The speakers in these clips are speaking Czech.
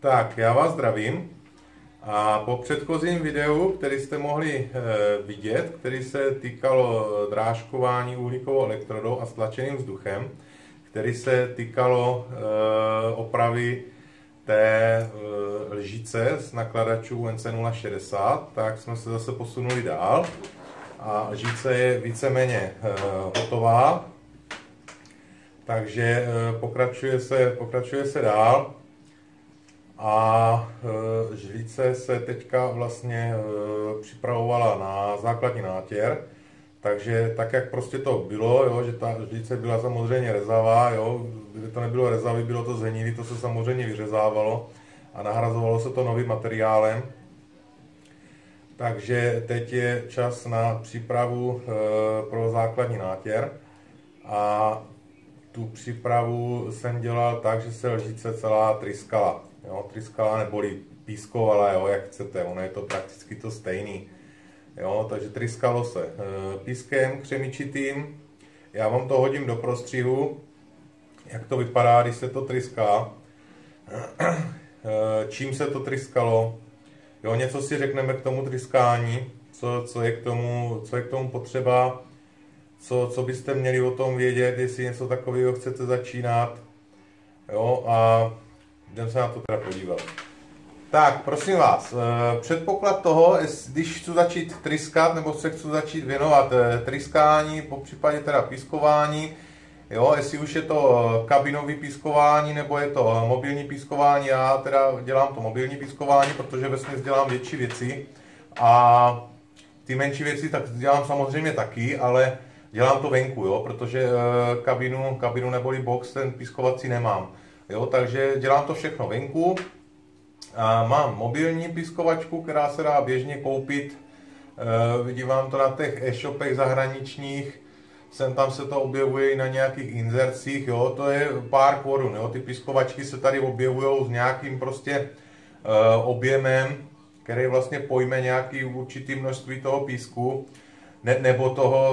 Tak, já vás zdravím a po předchozím videu, který jste mohli vidět, který se týkalo drážkování uhlíkovou elektrodou a stlačeným vzduchem, který se týkalo opravy té lžíce z nakladačů UNC 060, tak jsme se zase posunuli dál a lžíce je víceméně hotová, takže pokračuje se dál. A žlice se teďka vlastně připravovala na základní nátěr, takže tak, jak prostě to bylo, jo, že ta žlice byla samozřejmě rezavá, jo, kdyby to nebylo rezavý, bylo to zhenilý, to se samozřejmě vyřezávalo a nahrazovalo se to novým materiálem. Takže teď je čas na přípravu pro základní nátěr a tu přípravu jsem dělal tak, že se lžíce celá tryskala. Jo, tryskala neboli pískovala, jo, jak chcete, ono je to prakticky to stejný. Jo, takže tryskalo se pískem křemičitým. Já vám to hodím do prostřihu, jak to vypadá, když se to tryská. Čím se to tryskalo. Jo, něco si řekneme k tomu tryskání, co je k tomu potřeba, co byste měli o tom vědět, jestli něco takového chcete začínat. Jo, a jdeme se na to teda podívat. Tak, prosím vás, předpoklad toho, když chci začít tryskat, nebo se chci začít věnovat tryskání, po případě teda pískování, jo, jestli už je to kabinový pískování, nebo je to mobilní pískování, já teda dělám to mobilní pískování, protože vesměs dělám větší věci a ty menší věci tak dělám samozřejmě taky, ale dělám to venku, jo, protože kabinu neboli box ten pískovací nemám. Jo, takže dělám to všechno venku. A mám mobilní pískovačku, která se dá běžně koupit. Vidím vám to na těch e-shopech zahraničních. Sem tam se to objevuje i na nějakých inzercích. Jo, to je pár korun. Jo. Ty pískovačky se tady objevují s nějakým prostě objemem, který vlastně pojme nějaký určitý množství toho písku nebo toho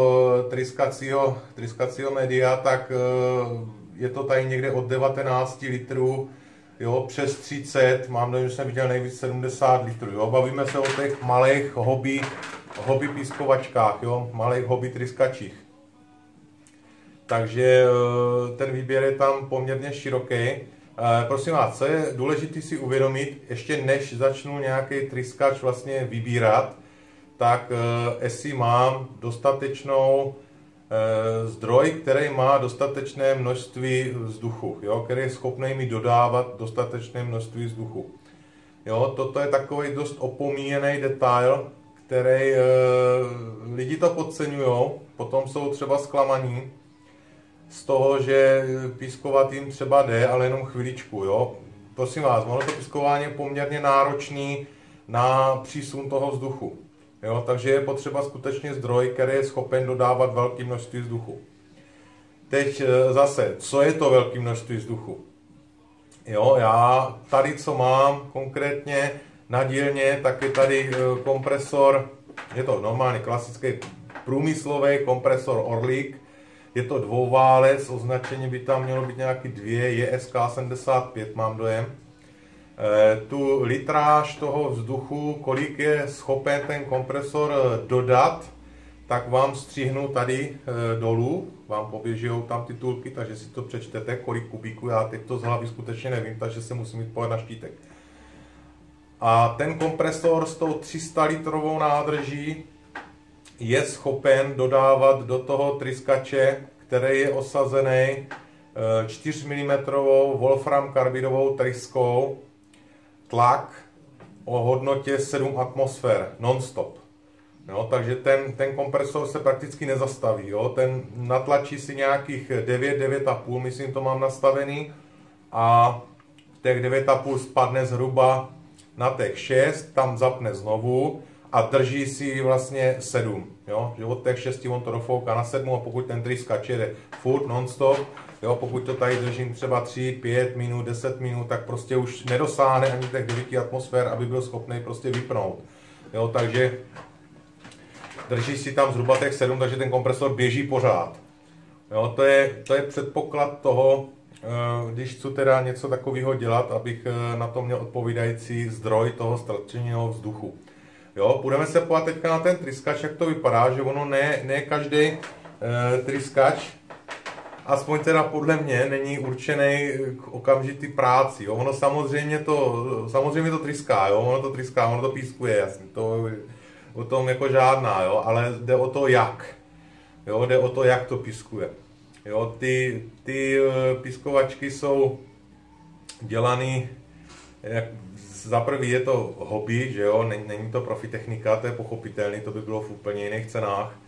tryskacího média, tak je to tady někde od 19 litrů, jo, přes 30, mám dojem, že jsem viděl nejvíc 70 litrů, jo. Bavíme se o těch malých hobby pískovačkách, jo, malých hobby tryskačích. Takže ten výběr je tam poměrně široký. Prosím vás, co je důležité si uvědomit, ještě než začnu nějaký tryskač vlastně vybírat, tak jestli mám dostatečnou zdroj, který má dostatečné množství vzduchu, jo, který je schopný mi dodávat dostatečné množství vzduchu. Jo, toto je takový dost opomíjený detail, který lidi to podceňují, potom jsou třeba zklamaní z toho, že pískovat jim třeba jde, ale jenom chviličku. Jo. Prosím vás, ono to pískování je poměrně náročný na přísun toho vzduchu. Jo, takže je potřeba skutečně zdroj, který je schopen dodávat velké množství vzduchu. Teď zase, co je to velké množství vzduchu? Jo, já tady, co mám konkrétně na dílně, tak je tady kompresor, je to normálně klasický průmyslový kompresor Orlik, je to dvouválec, označení by tam mělo být nějaký 2, JSK 75, mám dojem. Tu litráž toho vzduchu, kolik je schopen ten kompresor dodat, tak vám střihnu tady dolů, vám poběžijou tam titulky, takže si to přečtete, kolik kubíků, já teď to z hlavy skutečně nevím, takže se musím jít pohled na štítek. A ten kompresor s tou 300 litrovou nádrží je schopen dodávat do toho tryskače, který je osazený 4 mm wolfram karbidovou tryskou, tlak o hodnotě 7 atmosfér non-stop. Jo, takže ten kompresor se prakticky nezastaví. Jo. Ten natlačí si nějakých 9,5, myslím, to mám nastavený, a těch 9,5 spadne zhruba na těch 6, tam zapne znovu a drží si vlastně 7. Jo. Že od těch 6 on to dofouká na 7 a pokud ten tryskač jede furt non-stop, jo, pokud to tady držím třeba 3, 5 minut, 10 minut, tak prostě už nedosáhne ani těch 9 atmosfér, aby byl schopný prostě vypnout. Jo, takže drží si tam zhruba těch 7, takže ten kompresor běží pořád. Jo, to je předpoklad toho, když chci teda něco takového dělat, abych na to měl odpovídající zdroj toho stlačeného vzduchu. Jo, budeme se podívat teďka na ten tryskač, jak to vypadá, že ono ne každý tryskač, aspoň teda podle mě, není určený k okamžitý práci. Jo. Ono samozřejmě to tryská, jo, ono to pískuje, jasně, to o tom jako žádná, jo, ale jde o to jak. Jo, jde o to, jak to pískuje. Jo, ty pískovačky jsou dělaný, za prvý je to hobby, že jo, není to profitechnika, to je pochopitelný, to by bylo v úplně jiných cenách.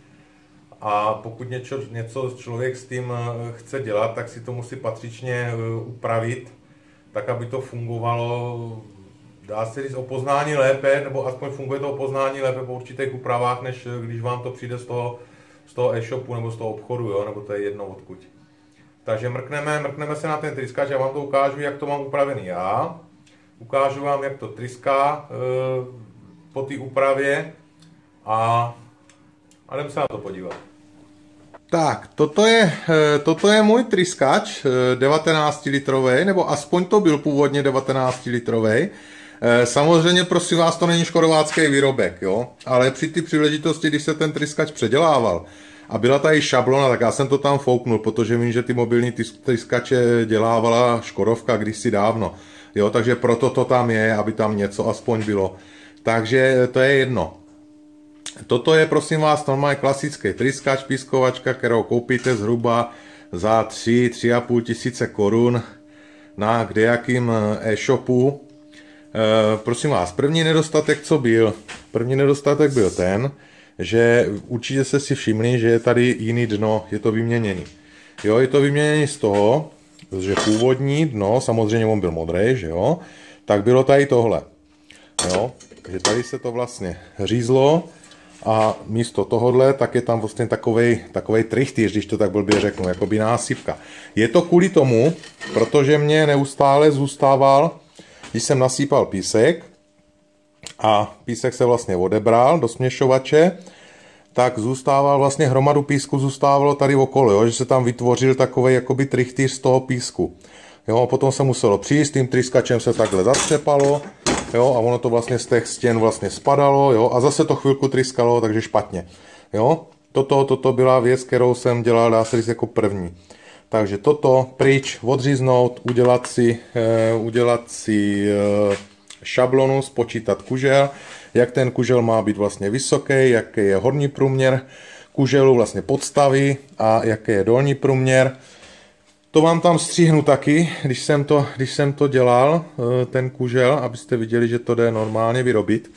A pokud něco člověk s tím chce dělat, tak si to musí patřičně upravit, tak aby to fungovalo, dá se říct, o poznání lépe, nebo aspoň funguje to o poznání lépe po určitých úpravách, než když vám to přijde z toho e-shopu nebo z toho obchodu, jo, nebo to je jedno odkud. Takže mrkneme se na ten tryskač, já vám to ukážu, jak to mám upravený já. Ukážu vám, jak to tryská po té úpravě a jdeme se na to podívat. Tak, toto je můj tryskač 19 litrový, nebo aspoň to byl původně 19 litrový. Samozřejmě, prosím vás, to není škodovácký výrobek, jo? Ale při té příležitosti, když se ten tryskač předělával a byla tady šablona, tak já jsem to tam fouknul, protože vím, že ty mobilní tryskače dělávala Škodovka kdysi dávno. Jo, takže proto to tam je, aby tam něco aspoň bylo. Takže to je jedno. Toto je, prosím vás, normálně klasický tryskač, pískovačka, kterou koupíte zhruba za 3–3,5 tisíce korun na kdejakým e-shopu. Prosím vás, první nedostatek, co byl? První nedostatek byl ten, že určitě jste si všimli, že je tady jiný dno, je to vyměněný. Jo, je to vyměněný z toho, že původní dno, samozřejmě on byl modrý, že jo, tak bylo tady tohle. Jo, že tady se to vlastně řízlo a místo tohohle, tak je tam vlastně takovej trichtýř, když to tak blbě řeknu, jakoby násypka. Je to kvůli tomu, protože mě neustále zůstával, když jsem nasýpal písek a písek se vlastně odebral do směšovače, tak zůstával vlastně hromadu písku zůstávalo tady okolo, jo, že se tam vytvořil takovej jakoby trichtýř z toho písku. Jo, potom se muselo přijít, s tím tryskačem se takhle zatřepalo, jo, a ono to vlastně z těch stěn vlastně spadalo, jo, a zase to chvilku tryskalo, takže špatně. Jo, toto byla věc, kterou jsem dělal, dá se říct, jako první. Takže toto pryč, odříznout, udělat si šablonu, spočítat kužel, jak ten kužel má být vlastně vysoký, jaký je horní průměr kuželu, vlastně podstavy a jaký je dolní průměr. To vám tam stříhnu taky, když jsem to dělal, ten kužel, abyste viděli, že to jde normálně vyrobit.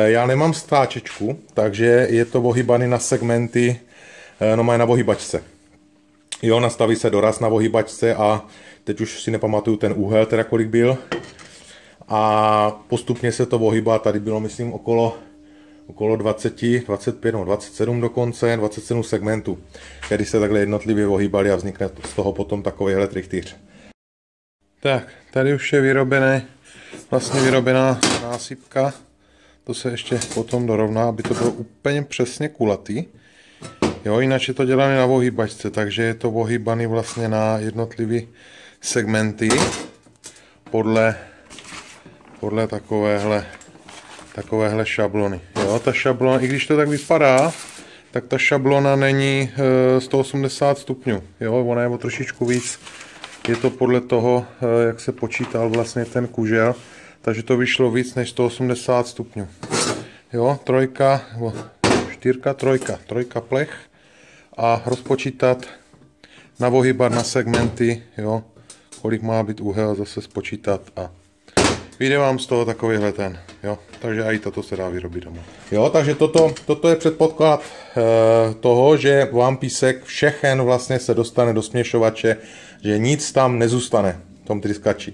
Já nemám stáčečku, takže je to ohybaný na segmenty, no mají na ohybačce. Jo, nastaví se doraz na ohybačce a teď už si nepamatuju ten úhel, teda kolik byl. A postupně se to ohýbá, tady bylo myslím okolo 20, 25, no 27 dokonce, 27 segmentů, který se takhle jednotlivě ohýbali a vznikne z toho potom takovýhle trichtýř. Tak, tady už je vyrobená násypka, to se ještě potom dorovná, aby to bylo úplně přesně kulatý. Jo, jinak je to dělané na ohýbačce, takže je to ohýbaný vlastně na jednotlivé segmenty podle takovéhle šablony. Jo, ta šablona, i když to tak vypadá, tak ta šablona není 180 stupňů. Jo, ona je o trošičku víc. Je to podle toho, jak se počítal vlastně ten kužel, takže to vyšlo víc než 180 stupňů. Jo, trojka plech a rozpočítat, navohybat na segmenty, jo, kolik má být úhel, zase spočítat a vyjde vám z toho takovýhle ten, jo, takže i toto se dá vyrobit doma. Jo, takže toto je předpoklad toho, že vám písek všechen vlastně se dostane do směšovače, že nic tam nezůstane v tom tryskači.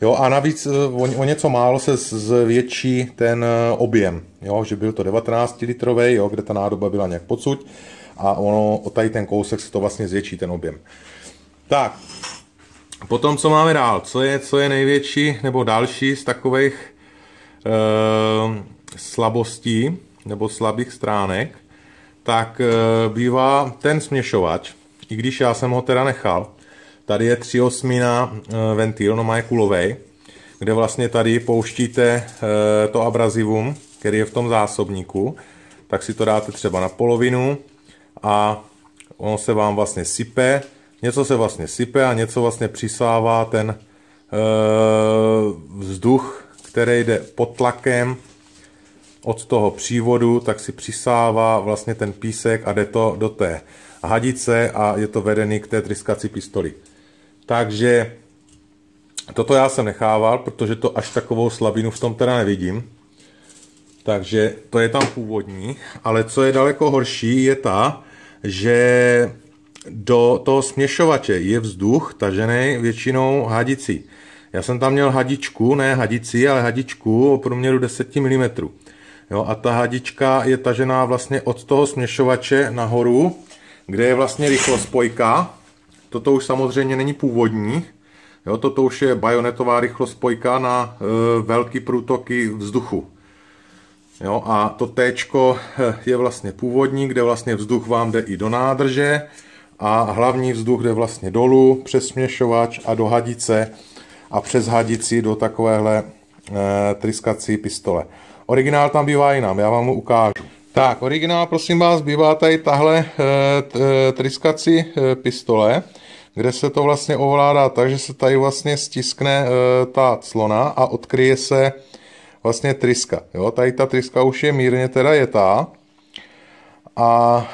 Jo, a navíc o něco málo se zvětší ten objem, jo, že byl to 19 litrový, jo, kde ta nádoba byla nějak podsuť a o tady ten kousek se to vlastně zvětší ten objem. Tak, potom co máme dál, co je největší nebo další z takových slabostí nebo slabých stránek, tak bývá ten směšovač, i když já jsem ho teda nechal, tady je 3/8 ventil, no má kulovej, kde vlastně tady pouštíte to abrazivum, který je v tom zásobníku, tak si to dáte třeba na polovinu a ono se vám vlastně sype, něco se vlastně sype a něco vlastně přisává ten vzduch, který jde pod tlakem od toho přívodu, tak si přisává vlastně ten písek a jde to do té hadice a je to vedený k té tryskací pistoli. Takže toto já jsem nechával, protože to až takovou slabinu v tom teda nevidím. Takže to je tam původní, ale co je daleko horší je ta, že do toho směšovače je vzduch tažený většinou hadicí. Já jsem tam měl hadičku, ne hadici, ale hadičku o průměru 10 mm. Jo, a ta hadička je tažená vlastně od toho směšovače nahoru, kde je vlastně rychlospojka. Toto už samozřejmě není původní. Jo, toto už je bajonetová rychlospojka na velký průtoky vzduchu. Jo, a to T je vlastně původní, kde vlastně vzduch vám jde i do nádrže a hlavní vzduch jde vlastně dolů přes směšovač a do hadice a přes hadici do takovéhle tryskací pistole. Originál tam bývá jinam, já vám ho ukážu. Tak, originál, prosím vás, bývá tady tahle tryskací pistole, kde se to vlastně ovládá tak, že se tady vlastně stiskne ta clona a odkryje se vlastně tryska. Jo, tady ta tryska už je mírně teda jetá a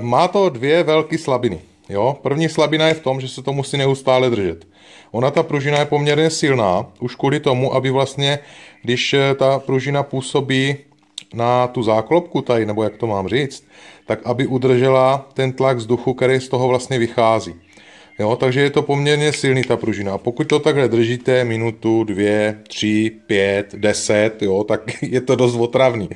má to dvě velké slabiny. Jo, první slabina je v tom, že se to musí neustále držet. Ona ta pružina je poměrně silná, už kvůli tomu, aby vlastně, když ta pružina působí na tu záklopku tady, nebo jak to mám říct, tak aby udržela ten tlak vzduchu, který z toho vlastně vychází. Jo, takže je to poměrně silný ta pružina. A pokud to takhle držíte minutu, 2, 3, 5, 10, jo, tak je to dost otravný.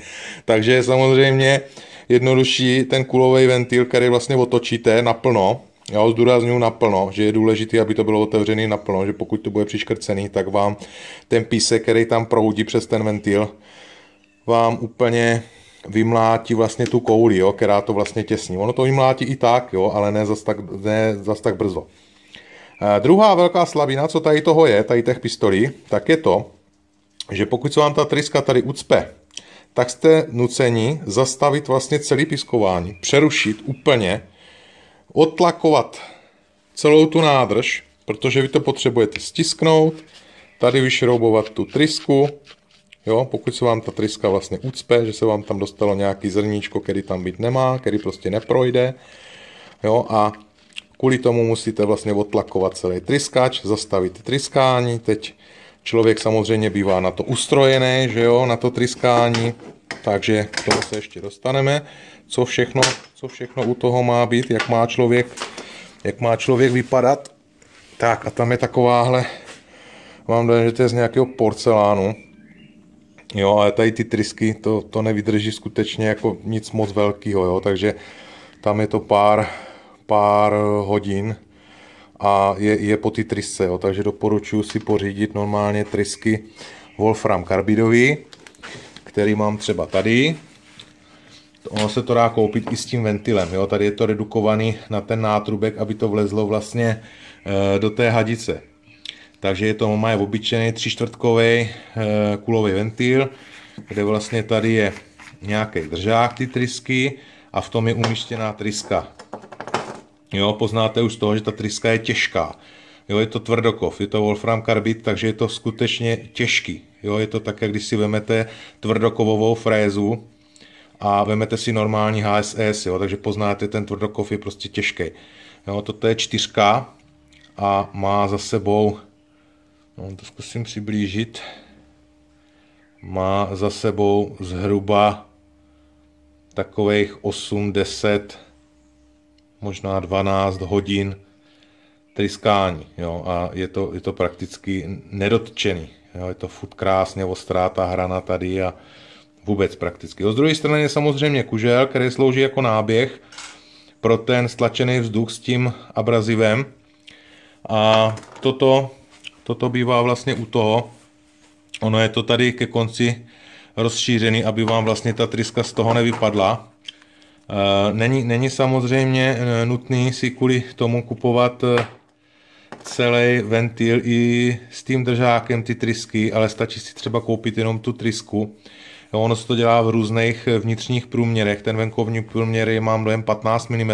Takže je samozřejmě jednodušší ten kulový ventil, který vlastně otočíte naplno. Jo, zdůraznuju naplno, že je důležité, aby to bylo otevřený naplno, že pokud to bude přiškrcený, tak vám ten písek, který tam proudí přes ten ventil, vám úplně vymlátí vlastně tu kouli, jo, která to vlastně těsní. Ono to vymlátí i tak, jo, ale ne zas tak brzo. Druhá velká slabina, co tady toho je, tady těch pistolí, tak je to, že pokud se vám ta tryska tady ucpe, tak jste nuceni zastavit vlastně celý pískování, přerušit úplně, odtlakovat celou tu nádrž, protože vy to potřebujete stisknout, tady vyšroubovat tu trysku, jo, pokud se vám ta tryska vlastně ucpe, že se vám tam dostalo nějaký zrníčko, který tam být nemá, který prostě neprojde, jo, a kvůli tomu musíte vlastně odtlakovat celý tryskač, zastavit tryskání. Teď člověk samozřejmě bývá na to ustrojený, že jo, na to tryskání, takže k tomu se ještě dostaneme, co všechno u toho má být, jak má člověk vypadat. Tak a tam je takováhle, vám dám, že to je z nějakého porcelánu. Jo, ale tady ty trysky, to nevydrží skutečně jako nic moc velkého, jo, takže tam je to pár hodin a je po ty trysce, jo, takže doporučuji si pořídit normálně trysky wolfram karbidový, který mám třeba tady. Ono se to dá koupit i s tím ventilem, jo, tady je to redukovaný na ten nátrubek, aby to vlezlo vlastně do té hadice. Takže je to má obyčejný 3/4 kulový ventil, kde vlastně tady je nějaký držák ty trysky a v tom je umístěná tryska. Jo, poznáte už z toho, že ta tryska je těžká. Jo, je to tvrdokov, je to wolfram karbid, takže je to skutečně těžký. Jo, je to tak, jak když si vezmete tvrdokovovou frézu a vezmete si normální HSS, jo, takže poznáte, ten tvrdokov je prostě těžký. Jo, toto je 4 a má za sebou, no, to zkusím přiblížit, má za sebou zhruba takových 8, 10, možná 12 hodin tryskání, jo, a je to prakticky nedotčený, jo, je to furt krásně ostrá ta hrana tady a vůbec prakticky. Z druhé strany je samozřejmě kužel, který slouží jako náběh pro ten stlačený vzduch s tím abrazivem a toto bývá vlastně u toho, ono je to tady ke konci rozšířený, aby vám vlastně ta tryska z toho nevypadla. Není samozřejmě nutný si kvůli tomu kupovat celý ventil i s tím držákem ty trysky, ale stačí si třeba koupit jenom tu trysku. Jo, ono se to dělá v různých vnitřních průměrech, ten venkovní průměr je, mám dojem, 15 mm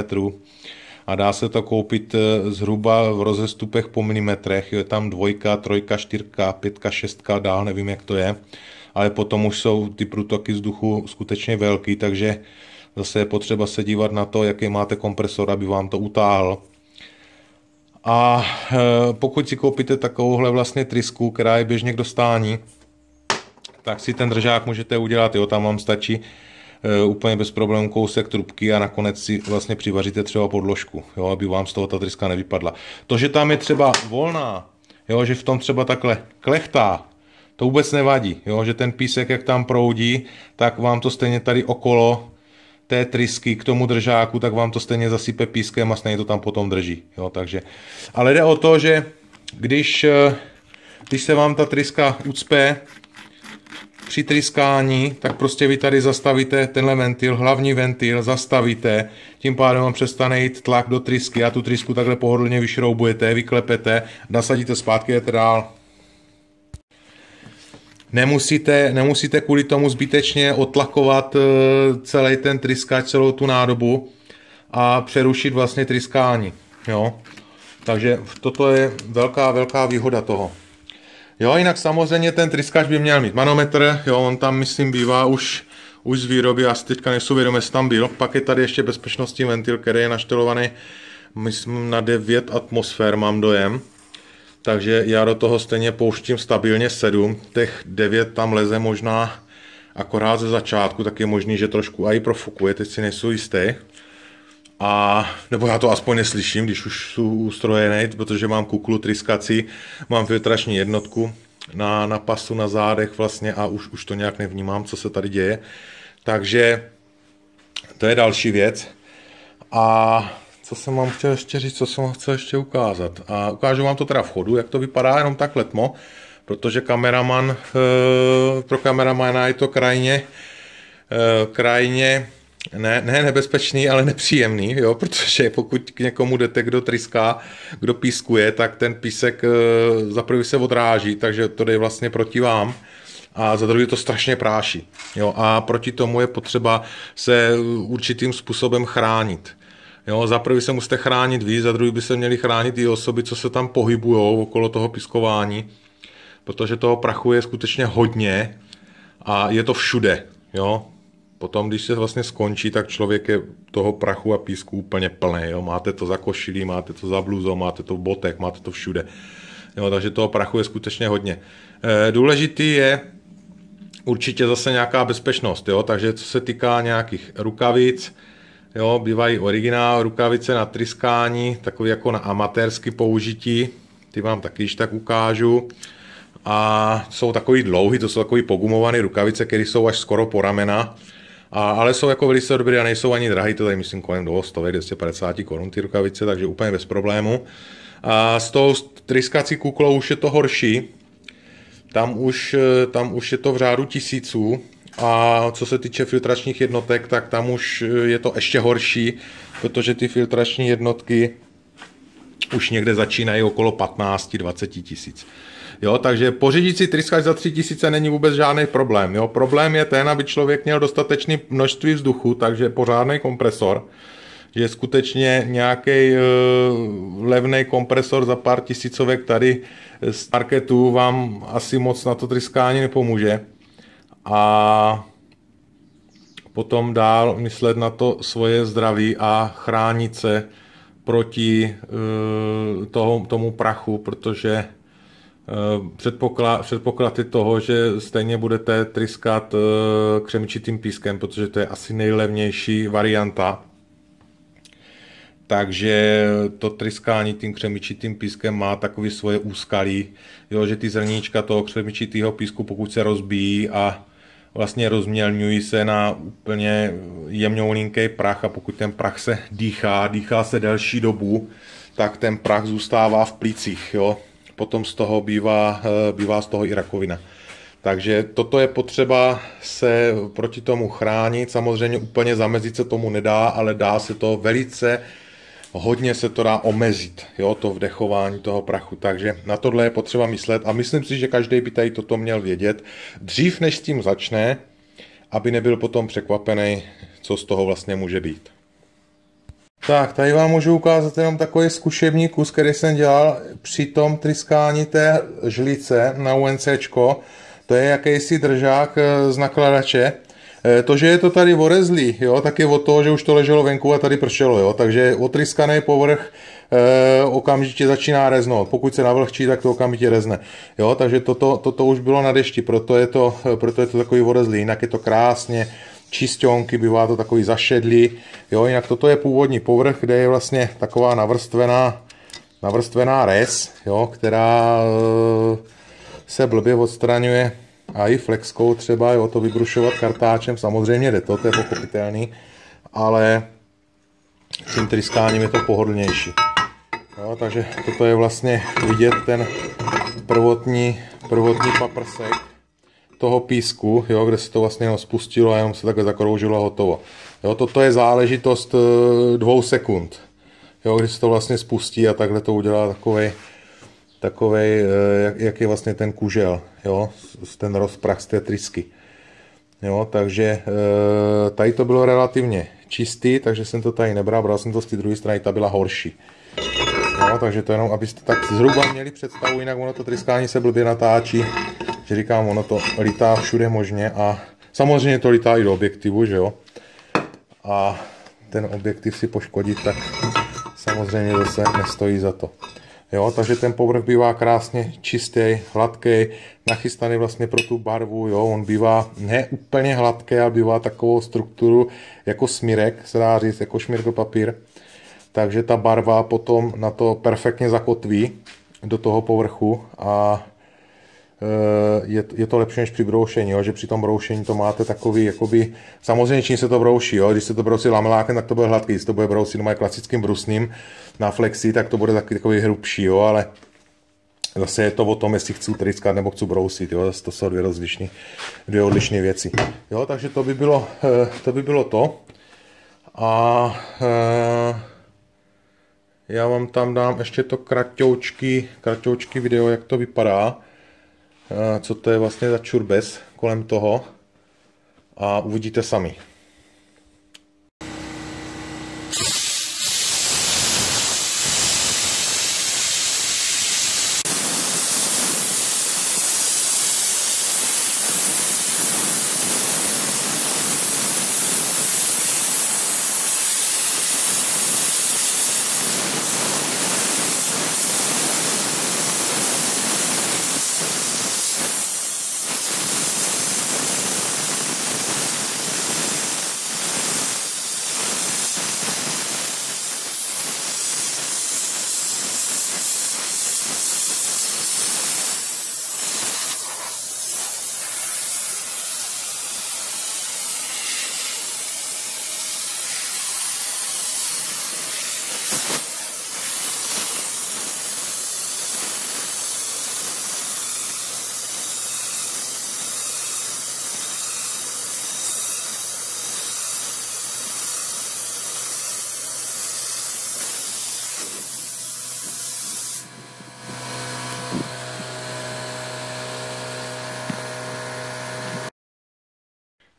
a dá se to koupit zhruba v rozestupech po milimetrech, je tam 2, 3, 4, 5, 6, dál nevím, jak to je, ale potom už jsou ty průtoky vzduchu skutečně velký, takže zase je potřeba se dívat na to, jaký máte kompresor, aby vám to utáhl. A pokud si koupíte takovouhle vlastně trysku, která je běžně k dostání, tak si ten držák můžete udělat, jo, tam vám stačí úplně bez problémů kousek trubky a nakonec si vlastně přivaříte třeba podložku, jo, aby vám z toho ta tryska nevypadla. To, že tam je třeba volná, jo, že v tom třeba takhle klechtá, to vůbec nevadí, jo, že ten písek, jak tam proudí, tak vám to stejně tady okolo té trysky k tomu držáku, tak vám to stejně zasype pískem a stejně to tam potom drží. Jo, takže. Ale jde o to, že když se vám ta tryska ucpe při tryskání, tak prostě vy tady zastavíte tenhle ventil, hlavní ventil, zastavíte, tím pádem vám přestane jít tlak do trysky a tu trysku takhle pohodlně vyšroubujete, vyklepete, nasadíte zpátky, jdete dál. Nemusíte kvůli tomu zbytečně otlakovat celý ten tryskač, celou tu nádobu a přerušit vlastně tryskání. Jo? Takže toto je velká výhoda toho. Jo, jinak samozřejmě ten tryskač by měl mít manometr, jo, on tam myslím bývá už z výroby, já si teďka nejsou vědom, jestli tam byl. Pak je tady ještě bezpečnostní ventil, který je naštelovaný, myslím, na 9 atmosfér, mám dojem. Takže já do toho stejně pouštím stabilně 7, těch 9 tam leze možná akorát ze začátku, tak je možný, že trošku i profukuje, teď si nejsou jistý. Nebo já to aspoň neslyším, když už jsou ustrojený, protože mám kuklu tryskací, mám filtrační jednotku na pasu, na zádech vlastně a už to nějak nevnímám, co se tady děje. Takže to je další věc. A co jsem vám chtěl ještě říct, co jsem vám chtěl ještě ukázat. A ukážu vám to teda v chodu, jak to vypadá, jenom tak letmo, protože pro kameramana je to krajně ne nebezpečný, ale nepříjemný, jo, protože pokud k někomu jdete, kdo tryská, kdo pískuje, tak ten písek za prvý se odráží, takže to jde vlastně proti vám a za druhý to strašně práší. Jo, a proti tomu je potřeba se určitým způsobem chránit. Jo, za prvý se musíte chránit vy, za druhý by se měli chránit i osoby, co se tam pohybujou okolo toho pískování, protože toho prachu je skutečně hodně a je to všude. Jo. Potom, když se vlastně skončí, tak člověk je toho prachu a písku úplně plný. Jo. Máte to za košilí, máte to za bluzou, máte to v botech, máte to všude. Jo, takže toho prachu je skutečně hodně. Důležitý je určitě zase nějaká bezpečnost. Jo. Takže co se týká nějakých rukavic, jo, bývají originál rukavice na tryskání, takové jako na amatérské použití, ty vám taky již tak ukážu. A jsou takový dlouhý, to jsou takový pogumované rukavice, které jsou až skoro po ramena, ale jsou jako velice dobré a nejsou ani drahý, to tady myslím kolem 200-250 korun ty rukavice, takže úplně bez problému. A s tou tryskací kuklou už je to horší, tam už je to v řádu tisíců. A co se týče filtračních jednotek, tak tam už je to ještě horší, protože ty filtrační jednotky už někde začínají okolo 15-20 tisíc. Jo, takže pořídit si tryskač za 3 000 není vůbec žádný problém. Jo. Problém je ten, aby člověk měl dostatečné množství vzduchu, takže pořádný kompresor, že skutečně nějaký levný kompresor za pár tisícovek tady z marketu vám asi moc na to tryskání nepomůže. A potom dál myslet na to svoje zdraví a chránit se proti tomu prachu, protože předpoklad je toho, že stejně budete tryskat křemičitým pískem, protože to je asi nejlevnější varianta. Takže to tryskání tím křemičitým pískem má takový svoje úskalí, jo, že ty zrníčka toho křemičitého písku, pokud se rozbíjí a vlastně rozmělňují se na úplně jemňoulinký prach a pokud ten prach se dýchá se delší dobu, tak ten prach zůstává v plících, jo. Potom z toho bývá z toho i rakovina. Takže toto je potřeba se proti tomu chránit. Samozřejmě úplně zamezit se tomu nedá, ale dá se to velice hodně se to dá omezit, jo, to vdechování toho prachu, takže na tohle je potřeba myslet a myslím si, že každý by tady toto měl vědět dřív, než s tím začne, aby nebyl potom překvapený, co z toho vlastně může být. Tak, tady vám můžu ukázat jenom takový zkušební kus, který jsem dělal při tom tryskání té žlice na UNCčko. To je jakýsi držák z nakladače. To, že je to tady orezlý, jo, tak je od toho, že už to leželo venku a tady pršelo, jo, takže otryskaný povrch okamžitě začíná reznout. Pokud se navlhčí, tak to okamžitě rezne. Jo, takže toto už bylo na dešti, proto je to takový orezlý, jinak je to krásně čistionky, bývá to takový zašedlý, jo, jinak toto je původní povrch, kde je vlastně taková navrstvená rez, jo, která se blbě odstraňuje a i flexkou třeba, jo, to vybrušovat kartáčem, samozřejmě jde to je pochopitelný, ale tím tryskáním je to pohodlnější. Jo, takže toto je vlastně vidět ten prvotní paprsek toho písku, jo, kde se to vlastně jenom spustilo a jenom se takhle zakroužilo a hotovo. Jo, toto je záležitost 2 sekund, jo, když se to vlastně spustí a takhle to udělá takovej, jak je vlastně ten kužel, jo, ten rozprach z té trysky. Jo, takže tady to bylo relativně čistý, takže jsem to tady nebral, bral jsem to z té druhé strany, ta byla horší. Jo, takže to jenom, abyste tak zhruba měli představu, jinak ono to tryskání se blbě natáčí, že říkám, ono to lítá všude možně a samozřejmě to lítá i do objektivu, že jo. A ten objektiv si poškodit, tak samozřejmě zase nestojí za to. Jo, takže ten povrch bývá krásně čistý, hladký, nachystaný vlastně pro tu barvu, jo, on bývá ne úplně hladký, ale bývá takovou strukturu jako smírek, se dá říct, jako šmirgl-papír. Takže ta barva potom na to perfektně zakotví do toho povrchu a je to lepší než při broušení, jo? Že při tom broušení to máte takový, jakoby, samozřejmě čím se to brouší, jo? Když se to brousí lamelákem, tak to bude hladký, když to bude brousit doma klasickým brusným na flexi, tak to bude takový hrubší, jo? Ale zase je to o tom, jestli chci tryskat nebo chci brousit, jo? Zase to jsou dvě odlišné věci. Jo? Takže to by bylo to. A já vám tam dám ještě to kratoučky video, jak to vypadá, co to je vlastně za čurbes kolem toho a uvidíte sami.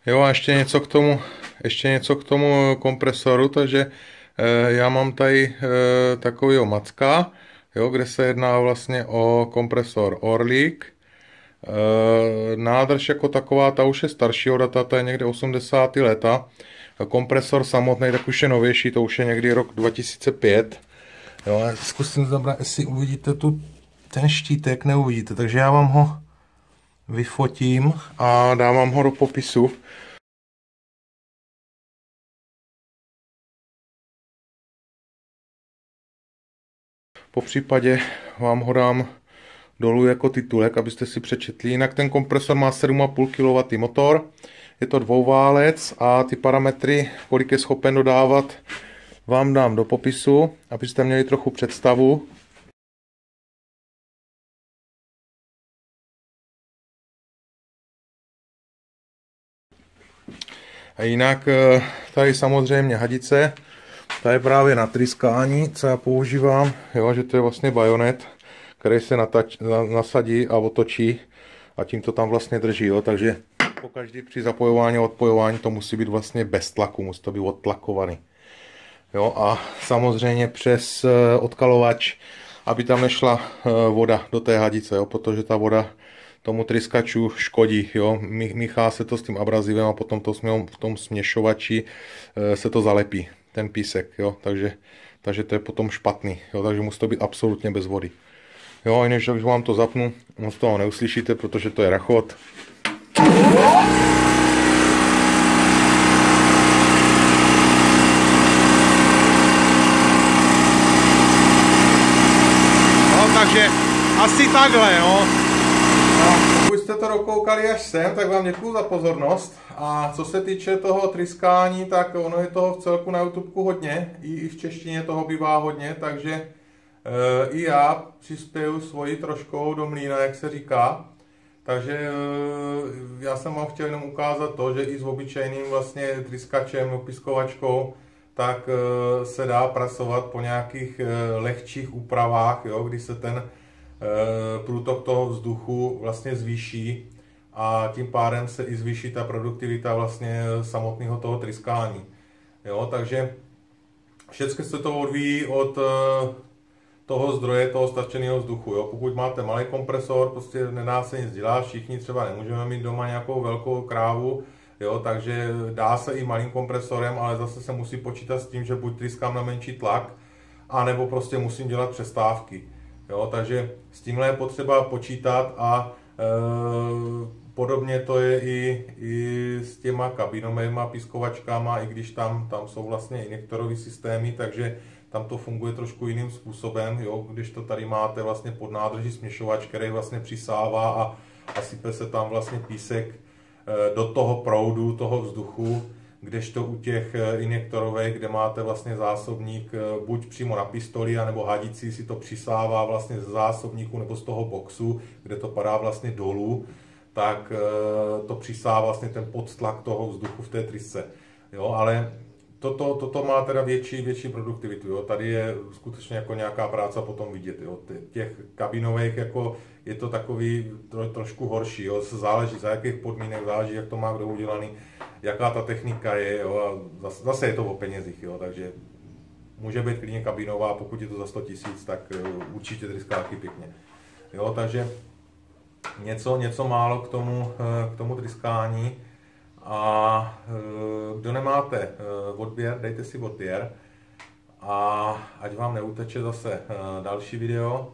Jo a ještě něco k tomu kompresoru, takže já mám tady takovýho macka, jo, kde se jedná vlastně o kompresor Orlik. Nádrž jako taková, ta už je staršího data, ta je někde 80. leta. Kompresor samotný, tak už je novější, to už je někdy rok 2005. Jo, zkusím zabrat, jestli uvidíte ten štítek, neuvidíte, takže já vám ho vyfotím a dávám ho do popisu. Po případě vám ho dám dolů jako titulek, abyste si přečetli. Jinak ten kompresor má 7,5 kW motor, je to dvouválec a ty parametry, kolik je schopen dodávat, vám dám do popisu, abyste měli trochu představu. A jinak tady samozřejmě hadice. Tady právě na tryskání, co já používám, jo, že to je vlastně bajonet, který se nasadí a otočí a tím to tam vlastně drží, jo, takže pokaždý při zapojování a odpojování to musí být vlastně bez tlaku, musí to být odtlakovaný. Jo, a samozřejmě přes odkalovač, aby tam nešla voda do té hadice, jo, protože ta voda tomu tryskaču škodí, jo, míchá se to s tím abrazivem a potom to v tom směšovači se to zalepí, ten písek, jo, takže to je potom špatný, jo, takže musí to být absolutně bez vody. Jo, a než vám to zapnu, moc toho neuslyšíte, protože to je rachot. No, takže asi takhle, no. Pokud jste to dokoukali až sem, tak vám děkuju za pozornost. A co se týče toho tryskání, tak ono je toho v celku na YouTubeku hodně, i v češtině toho bývá hodně, takže i já přispěju svojí troškou do mlýna, jak se říká. Takže já jsem vám chtěl jenom ukázat to, že i s obyčejným vlastně tryskačem, opiskovačkou, tak se dá pracovat po nějakých lehčích úpravách, jo, kdy se ten průtok toho vzduchu vlastně zvýší a tím pádem se i zvýší ta produktivita vlastně samotného toho tryskání. Jo, takže všechno se to odvíjí od toho zdroje, toho stačeného vzduchu. Jo. Pokud máte malý kompresor, prostě nedá se nic dělat, všichni třeba nemůžeme mít doma nějakou velkou krávu, jo, takže dá se i malým kompresorem, ale zase se musí počítat s tím, že buď tryskám na menší tlak, anebo prostě musím dělat přestávky. Jo, takže s tímhle je potřeba počítat a podobně to je i s těma kabinovými pískovačkama, i když tam jsou vlastně injektorové systémy, takže tam to funguje trošku jiným způsobem, jo, když to tady máte vlastně pod nádrží směšovač, který vlastně přisává a sype se tam vlastně písek do toho proudu, toho vzduchu, kdežto u těch injektorových, kde máte vlastně zásobník buď přímo na pistoli, anebo hadicí si to přisává vlastně ze zásobníku nebo z toho boxu, kde to padá vlastně dolů, tak to přisává vlastně ten podtlak toho vzduchu v té trysce. Jo, ale toto má teda větší produktivitu. Jo. Tady je skutečně jako nějaká práce potom vidět. Jo. Těch kabinových jako je to takový trošku horší. Jo. Záleží za jakých podmínek, záleží jak to má kdo udělaný, jaká ta technika je. Jo. A zase je to o penězích. Jo. Takže může být klidně kabinová, pokud je to za 100 000, tak určitě tryská taky pěkně. Jo. Takže něco málo k tomu tryskání. A kdo nemáte odběr, dejte si odběr a ať vám neuteče zase další video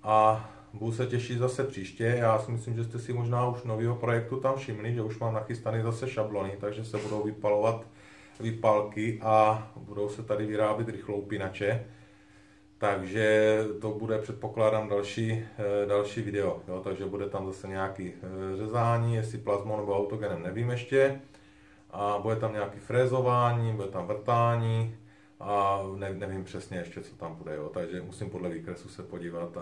a budu se těšit zase příště. Já si myslím, že jste si možná už nového projektu tam všimli, že už mám nachystané zase šablony, takže se budou vypalovat vypalky a budou se tady vyrábět rychloupinače. Takže to bude, předpokládám, další video. Jo? Takže bude tam zase nějaký řezání, jestli plazmou nebo autogenem, nevím ještě. A bude tam nějaký frézování, bude tam vrtání a nevím přesně ještě, co tam bude. Jo? Takže musím podle výkresu se podívat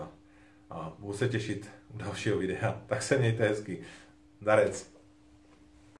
a budu se těšit u dalšího videa. Tak se mějte hezky. Darec.